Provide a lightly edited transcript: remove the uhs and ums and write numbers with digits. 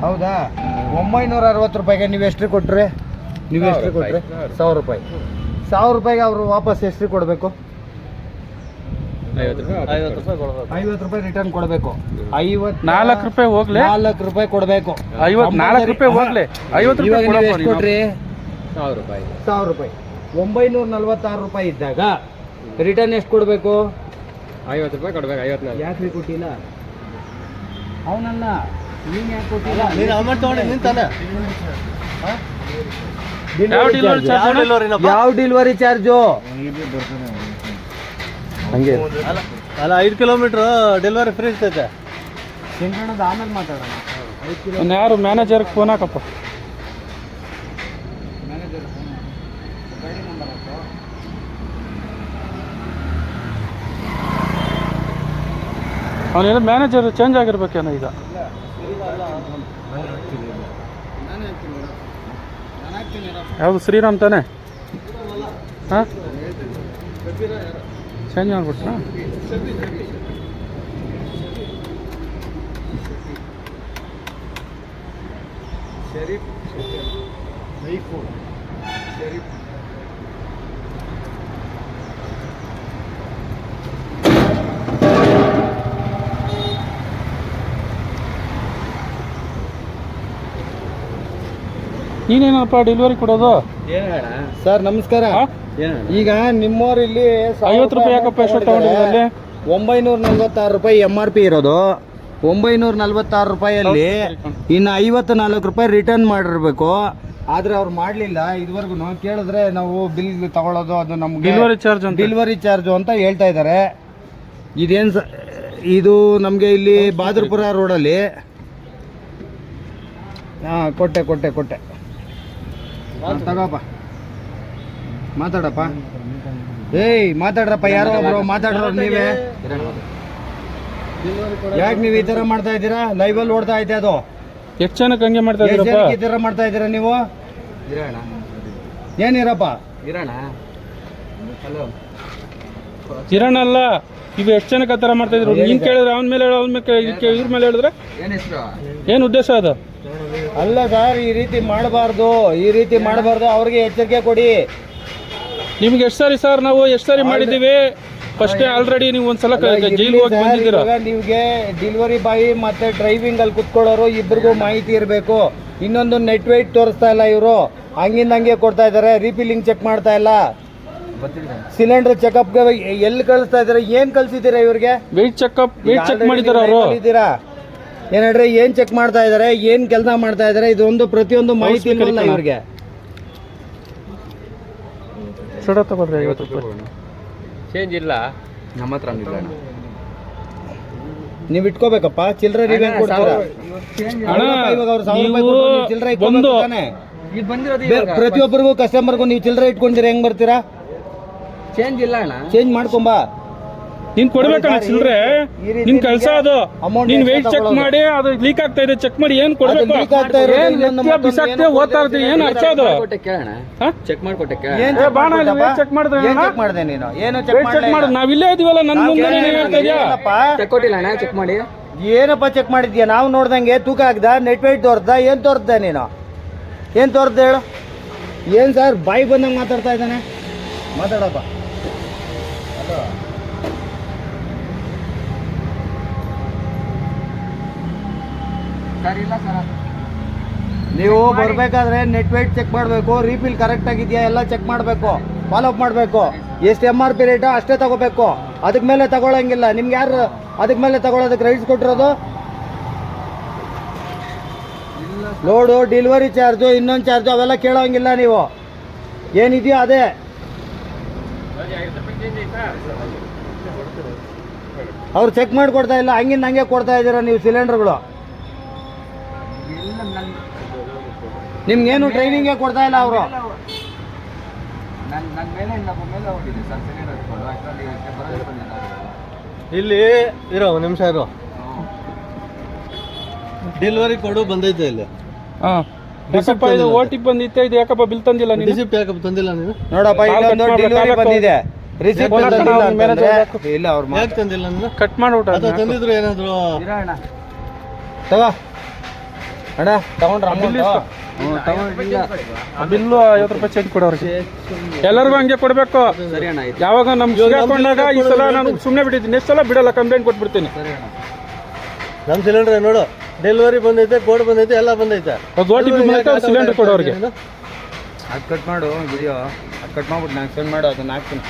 ಹೌದಾ 960 ರೂಪಾಯಿಗೆ ನೀವು ಎಷ್ಟು ಕೊಟ್ರಿ? ನೀವು ಎಷ್ಟು ಕೊಟ್ರಿ? 1000 ರೂಪಾಯಿ. 1000 ರೂಪಾಯಿಗೆ ಅವರು ವಾಪಸ್ ಎಷ್ಟು ಕೊಡಬೇಕು? 50 ರೂಪಾಯಿ ರಿಟರ್ನ್ ಕೊಡಬೇಕು. 4 ರೂಪಾಯಿ ಹೋಗ್ಲಿ, 4 ರೂಪಾಯಿ ಕೊಡಬೇಕು. 4 ರೂಪಾಯಿ ಹೋಗ್ಲಿ, 50 ರೂಪಾಯಿ ಎಷ್ಟು ಕೊಟ್ರಿ? 1000 ರೂಪಾಯಿ. 1000 ರೂಪಾಯಿ. 946 ರೂಪಾಯಿ ಇದ್ದಾಗ ರಿಟರ್ನ್ ಎಷ್ಟು ಕೊಡಬೇಕು? 50 ರೂಪಾಯಿ ಕೊಡ್ಬೇಕು. 54 ಯಾಕ್ರಿ ಕೊಟ್ಟಿಲ್ಲ? ಅವನಲ್ಲ, ನೀನು ಯಾಕೆ ಕೊಟ್ಟಿಲ್ಲ? ನೀನು ಅಮೌಂಟ್ ತೊಗೊಂಡು ನೀನು ತಾನೆ ಯಾವ ಡೆಲಿವರಿ ಚಾರ್ಜು? ಹಂಗೆ ಅಲ್ಲ 5 ಕಿಲೋಮೀಟ್ರ್ ಡೆಲಿವರಿ ಫ್ರೀ ಇರ್ತೈತೆ. ಶಂಕರಣದ ಆಮೇಲೆ ಮಾತಾಡೋಣ. ಯಾರು ಮ್ಯಾನೇಜರ್ಗೆ ಫೋನ್ ಹಾಕಪ್ಪ. ಅವನೇನು ಮ್ಯಾನೇಜರ್ ಚೇಂಜ್ ಆಗಿರ್ಬೇಕೇನೋ ಈಗ. ಯಾವುದು ಶ್ರೀರಾಮ್ ತಾನೆ? ಹಾಂ, ಚೇಂಜ್ ಮಾಡ್ಬಿಟ್ರಾ? ನೀನೇನಪ್ಪ ಡೆಲಿವರಿ ಕೊಡೋದು? ಸರ್ ನಮಸ್ಕಾರ. ಈಗ ನಿಮ್ಮವ್ರು ಇಲ್ಲಿ 50 ರೂಪಾಯಿ ಯಾಕಪ್ಪ ಎಷ್ಟು ತಗೊಂಡಿದ್ರಲ್ಲಿ? 946 ರೂಪಾಯಿ MRP ಇರೋದು. 946 ರೂಪಾಯಲ್ಲಿ ಇನ್ನು 54 ರೂಪಾಯಿ ರಿಟರ್ನ್ ಮಾಡಿರ್ಬೇಕು. ಆದ್ರೆ ಅವ್ರು ಮಾಡಲಿಲ್ಲ. ಇದುವರೆಗೂ ಕೇಳಿದ್ರೆ ನಾವು ಬಿಲ್ ತಗೊಳ್ಳೋದು ಅದು ನಮ್ಗೆ ಡೆಲಿವರಿ ಚಾರ್ಜ್ ಅಂತ ಹೇಳ್ತಾ ಇದ್ದಾರೆ. ಇದೇನು ಇದು ನಮಗೆ ಇಲ್ಲಿ ಬಹಾದೂರ್ಪುರ ರೋಡಲ್ಲಿ. ಹಾಂ, ಕೊಟ್ಟೆ ತಗೋಪ್ಪ, ಮಾತಾಡಪ್ಪ. ಏಯ್ ಮಾತಾಡ್ರಪ್ಪ, ಯಾರೋ ಒಬ್ರು ಮಾತಾಡ್ರ. ನೀವೇ ಯಾಕೆ ನೀವು ಈ ಥರ ಮಾಡ್ತಾ ಇದ್ದೀರಾ? ಲೈವಲ್ಲಿ ಓಡ್ತಾ ಐತೆ ಅದು. ಎಷ್ಟು ಜನಕ್ಕೆ ಹಂಗೆ ಮಾಡ್ತಾ ಇದ್ದೀರಪ್ಪ? ಈ ಥರ ಮಾಡ್ತಾ ಇದ್ದೀರಾ ನೀವು? ಏನಿರಪ್ಪ ಕಿರಣ್ ಅಲ್ಲ, ಇವು ಎಷ್ಟು ಜನಕ್ಕೆ ಆ ಥರ ಮಾಡ್ತಾ ಇದ್ರು? ನೀನು ಕೇಳಿದ್ರೆ ಅವನ ಮೇಲೆ ಹೇಳೋ, ಅವನ ಮೇಲೆ ಇವ್ರ ಮೇಲೆ ಹೇಳಿದ್ರೆ ಏನು ಉದ್ದೇಶ ಅದು? ಅಲ್ಲ ಸರ್, ಈ ರೀತಿ ಮಾಡಬಾರ್ದು. ಅವ್ರಿಗೆ ಎಚ್ಚರಿಕೆ ಕೊಡಿ. ನಿಮ್ಗೆ ಎಷ್ಟು ಸಾರಿ ಸರ್ ನಾವು ಎಷ್ಟು ಸಾರಿ ಮಾಡಿದ್ದೀವಿ? ಫಸ್ಟ್ ಆಲ್ರೆಡಿ ನೀವು ಒಂದ್ಸಲ ಜೈಲಿಗೆ ಹೋಗಿ ಬಂದಿದ್ದೀರಾ. ನಿಮಗೆ ಡೆಲಿವರಿ ಬಾಯ್ ಮತ್ತೆ ಡ್ರೈವಿಂಗ್ ಅಲ್ಲಿ ಕುತ್ಕೊಳ್ಳೋರು ಇಬ್ಬರಿಗೂ ಮಾಹಿತಿ ಇರಬೇಕು. ಇನ್ನೊಂದು ನೆಟ್ ವೇಟ್ ತೋರಿಸ್ತಾ ಇಲ್ಲ ಇವರು, ಹಂಗಿಂದ ಹಂಗೆ ಕೊಡ್ತಾ ಇದ್ದಾರೆ. ರೀಫಿಲ್ಲಿಂಗ್ ಚೆಕ್ ಮಾಡ್ತಾ ಇಲ್ಲ. ಸಿಲಿಂಡರ್ ಚೆಕಪ್ಗೆ ಎಲ್ಲಿ ಕಳಿಸ್ತಾ ಇದ್ದಾರೆ? ಏನ್ ಕಳ್ಸಿದ್ದೀರಾ ಇವ್ರಿಗೆ? ವೆಯ್ಟ್ ಚೆಕ್ ಮಾಡಿದಾರ ಅವರು. ಏನ್ ಹೇಳ್ರಿ, ಏನ್ ಚೆಕ್ ಮಾಡ್ತಾ ಇದಾರೆ, ಏನ್ ಕೆಲಸ ಮಾಡ್ತಾ ಇದಾರೆ? ಇದೊಂದು ಪ್ರತಿಯೊಂದು ಮಾಹಿತಿ ಇಲ್ಲ ಇವ್ರಿಗೆ. ಸಡ ತಗೊಳ್ರಿ 50 ರೂಪಾಯಿ. ಚೇಂಜ್ ಇಲ್ಲ ನಮ್ಮ ಹತ್ರ. ನೀವು ಇಟ್ಕೋಬೇಕಪ್ಪ ಚಿಲ್ಲರೆ. ನೀವೇನ್ ಕೊಡ್ತೀರಾ? ಪ್ರತಿಯೊಬ್ಬರಿಗೂ ಕಸ್ಟಮರ್ಗೂ ನೀವು ಚಿಲ್ಲರೆ ಇಟ್ಕೊಂಡಿರ ಹೆಂಗ್ ಬರ್ತೀರಾ? ಚೇಂಜ್ ಇಲ್ಲ ಅಣ್ಣ, ಚೇಂಜ್ ಮಾಡ್ಕೊಂಬಾ. ನೀನ್ ಕೊಡ್ಬೇಕಣ್ಣ ಚಿಲ್ಲರೆ. ನಿನ್ ಕೆಲಸ ಅದು. ನೀನ್ ವೆಯ್ಟ್ ಚೆಕ್ ಮಾಡಿ ಅದು ಲೀಕ್ ಆಗ್ತಾ ಇದೆ ಚೆಕ್ ಮಾಡಿ ಏನ್ ಕೊಡ್ಬೇಕು? ಬಿಸಾಕ್ತೆ ಓದ್ತಾ ಇರ್ತೀವಿ. ಏನ್ ಅರ್ಥ ಅದು? ಚೆಕ್ ಮಾಡ್ಕೊಟ್ಟೆ ಚೆಕ್ ಮಾಡಿದೆ ನೀನು? ಏನು ಚೆಕ್ ಮಾಡ? ನಾವ್ ಇಲ್ಲೇ ಇದೀವಲ್ಲ, ನನ್ ಮುಂದೆ ಹೇಳ್ತಾ ಇದೀಯಾ? ಚೆಕ್ ಕೊಟ್ಟಿಲ್ಲ ಅಣ್ಣ, ಚೆಕ್ ಮಾಡಿ. ಏನಪ್ಪ ಚೆಕ್ ಮಾಡಿದ್ಯಾ? ನಾವು ನೋಡ್ದಂಗೆ ತೂಕ ಹಾಕ್ದ, ನೆಟ್ ವೇಟ್ ತೋರ್ದ, ಏನ್ ತೋರ್ದ ನೀನು? ಏನ್ ತೋರ್ದ ಹೇಳು? ಏನ್ ಸರ್ ಬಾಯಿ ಬಂದಂಗೆ ಮಾತಾಡ್ತಾ ಇದ್ದಾನೆ? ಮಾತಾಡಪ್ಪ. ನೀವು ಬರ್ಬೇಕಾದ್ರೆ ನೆಟ್ ವೇಟ್ ಚೆಕ್ ಮಾಡಬೇಕು, ರೀಫಿಲ್ ಕರೆಕ್ಟ್ ಆಗಿದೆಯಾ ಎಲ್ಲ ಚೆಕ್ ಮಾಡಬೇಕು, ಫಾಲೋ ಅಪ್ ಮಾಡಬೇಕು. ಎಷ್ಟು MRP ರೇಟೋ ಅಷ್ಟೇ ತಗೋಬೇಕು. ಅದಕ್ಕೆ ಮೇಲೆ ತಗೊಳಂಗಿಲ್ಲ. ನಿಮ್ಗೆ ಯಾರು ಅದಕ್ಕೆ ಮೇಲೆ ತಗೊಳ್ಳೋದಕ್ಕೆ ರೈಟ್ಸ್ ಕೊಟ್ಟಿರೋದು? ಲೋಡು, ಡೆಲಿವರಿ ಚಾರ್ಜು, ಇನ್ನೊಂದು ಚಾರ್ಜು ಅವೆಲ್ಲ ಕೇಳೋಂಗಿಲ್ಲ ನೀವು. ಏನಿದೆಯೋ ಅದೇ. ಅವ್ರು ಚೆಕ್ ಮಾಡಿ ಕೊಡ್ತಾ ಇಲ್ಲ, ಹಂಗಿಂದ ಹಂಗೆ ಕೊಡ್ತಾ ಇದ್ದೀರಾ ನೀವು ಸಿಲಿಂಡರ್ಗಳು. ನಿಮ್ಗೇನು ಟ್ರೈನಿಂಗೇ ಕೊಡ್ತಾ ಇಲ್ಲ ಅವರು. ಇಲ್ಲಿ ಇರೋ ಒಂದು ನಿಮಿಷ ಇರೋ. ಡೆಲಿವರಿ ಕೊಡು ಬಂದೈತೆ ಇಲ್ಲಿ. OTP ಬಂದಿತ್ತೆ. ಇದು ಯಾಕಪ್ಪ ಬಿಲ್ ತಂದಿಲ್ಲ? ರಿಸಿಪ್ಟ್ ಯಾಕಪ್ಪ ತಂದಿಲ್ಲ ನೀನು? ನೋಡಪ್ಪ, ಇಲ್ಲೊಂದು ಡೆಲಿವರಿ ಬಂದಿದೆ, ರಿಸಿಪ್ಟ್ ಇಲ್ಲ. ಅವ್ರು ಯಾಕೆ ತಂದಿಲ್ಲ? ಕಟ್ ಮಾಡ್ಬಿಟ್ಟ. ತಂದಿದ್ರು ಏನಾದ್ರು ತಗೋ ಅಣ್ಣ ತಗೊಂಡ್ರ ಬಿಲ್ ಇಷ್ಟು. ಬಿಲ್ಲು 50 ರೂಪಾಯಿ ಚೇಂಜ್ ಕೊಡೋರಿಗೆ ಎಲ್ಲರಿಗೂ ಹಂಗೆ ಕೊಡ್ಬೇಕು. ಸರಿ ಅಣ್ಣ ಆಯ್ತು. ಯಾವಾಗ ನಮ್ಗೆ ಸಿಗಾಕೊಂಡಾಗ ಈ ಸಲ ನಾನು ಸುಮ್ಮನೆ ಬಿಟ್ಟಿದ್ದೀನಿ, ನೆಕ್ಸ್ಟ್ ಸಲ ಬಿಡಲ್ಲ, ಕಂಪ್ಲೇಂಟ್ ಕೊಟ್ಬಿಡ್ತೀನಿ. ನಮ್ಮ ಸಿಲಿಂಡರ್ ನೋಡು, ಡೆಲಿವರಿ ಬಂದೈತೆ, ಕೋಡ್ ಬಂದೈತೆ, ಎಲ್ಲ ಬಂದೈತೆ. OTP ಬಂದೈತೆ, ಅವ್ರು ಸಿಲಿಂಡರ್ ಕೊಡೋರಿಗೆ. ಅದು ಕಟ್ ಮಾಡು ವಿಡಿಯೋ, ಅದು ಕಟ್ ಮಾಡ್ಬಿಟ್ಟು ನಂಗೆ ಸೆಂಡ್ ಮಾಡು, ಅದನ್ನ ಹಾಕ್ತೀನಿ.